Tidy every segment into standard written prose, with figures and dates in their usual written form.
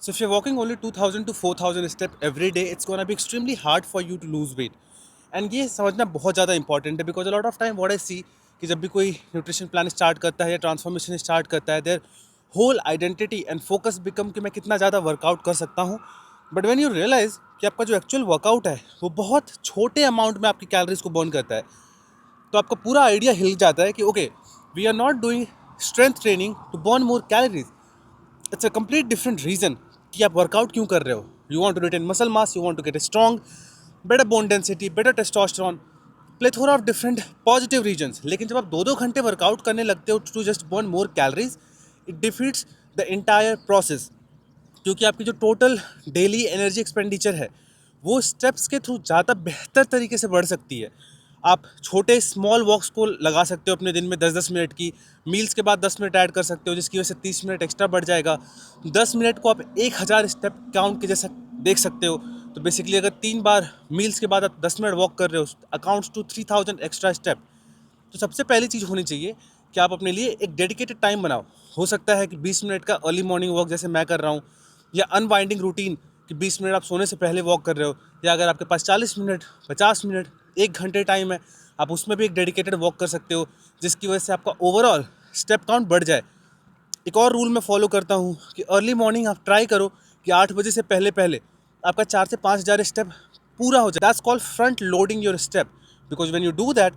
So if you're walking only 2000 to 4000 steps every day, it's gonna be extremely hard for you to lose weight. And ये समझना बहुत ज़्यादा important है because a lot of time what I see कि जब भी कोई nutrition plan start करता है या ट्रांसफॉर्मेशन स्टार्ट करता है their whole identity and focus become कि मैं कितना ज़्यादा वर्कआउट कर सकता हूँ. बट व्हेन यू रियलाइज़ कि आपका जो एक्चुअल वर्कआउट है वो बहुत छोटे अमाउंट में आपकी कैलोरीज को बर्न करता है, तो आपका पूरा आइडिया हिल जाता है कि okay, we are not doing strength training to burn more calories. It's a complete different reason कि आप वर्कआउट क्यों कर रहे हो. You want to retain muscle mass, you want to get a strong, better bone density, better testosterone, plethora of different positive reasons. लेकिन जब आप 2-2 घंटे वर्कआउट करने लगते हो to just burn more calories, it defeats the entire process. क्योंकि आपकी जो टोटल डेली एनर्जी एक्सपेंडिचर है वो स्टेप्स के थ्रू ज़्यादा बेहतर तरीके से बढ़ सकती है. आप छोटे स्मॉल वॉक्स को लगा सकते हो अपने दिन में 10-10 मिनट की. मील्स के बाद 10 मिनट ऐड कर सकते हो जिसकी वजह से 30 मिनट एक्स्ट्रा बढ़ जाएगा. 10 मिनट को आप 1,000 स्टेप काउंट के जैसा देख सकते हो. तो बेसिकली अगर 3 बार मील्स के बाद आप 10 मिनट वॉक कर रहे हो, अकाउंट्स टू 3000 एक्स्ट्रा स्टेप. तो सबसे पहली चीज़ होनी चाहिए कि आप अपने लिए एक डेडिकेटेड टाइम बनाओ. हो सकता है कि 20 मिनट का अर्ली मॉर्निंग वॉक जैसे मैं कर रहा हूँ, या अनवाइंडिंग रूटीन कि 20 मिनट आप सोने से पहले वॉक कर रहे हो, या अगर आपके पास 40 मिनट, 50 मिनट, 1 घंटे टाइम है, आप उसमें भी एक डेडिकेटेड वॉक कर सकते हो जिसकी वजह से आपका ओवरऑल स्टेप काउंट बढ़ जाए. एक और रूल मैं फॉलो करता हूँ कि अर्ली मॉर्निंग आप ट्राई करो कि 8 बजे से पहले पहले आपका 4 से 5 हज़ार स्टेप पूरा हो जाए. That's called front loading your step. Because when you do that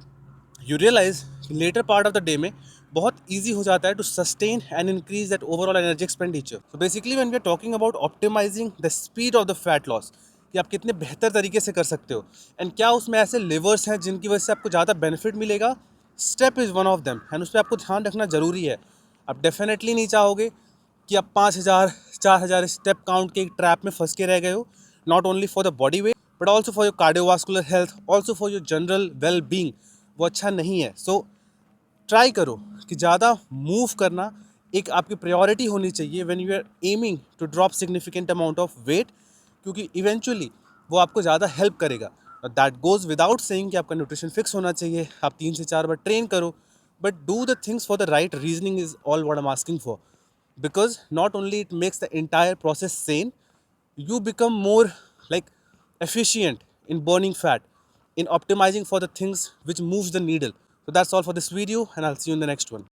you realise later part of the day में बहुत ईजी हो जाता है to sustain and increase that overall energy expenditure. So basically when we are talking about optimising the speed of the fat loss, कि आप कितने बेहतर तरीके से कर सकते हो एंड क्या उसमें ऐसे लेवर्स हैं जिनकी वजह से आपको ज़्यादा बेनिफिट मिलेगा. Step is one of them and उस पर आपको ध्यान रखना ज़रूरी है. आप डेफिनेटली नहीं चाहोगे कि आप 5,000 4,000 स्टेप काउंट के एक ट्रैप में फंस के रह गए हो. Not only for the body weight but also for your cardiovascular health, also for your general well being. वो अच्छा नहीं है. सो ट्राई करो कि ज़्यादा मूव करना एक आपकी प्रायोरिटी होनी चाहिए when you are aiming to drop significant amount of weight, क्योंकि इवेंचुअली वो आपको ज़्यादा हेल्प करेगा. दैट गोज़ विदाउट सेइंग कि आपका न्यूट्रिशन फिक्स होना चाहिए, आप 3 से 4 बार ट्रेन करो, but do the things for the right reasoning is all what I am asking for. Because not only it makes the entire process sane, you become more like efficient in burning fat, in optimizing for the things which moves the needle. So that's all for this video and I'll see you in the next one.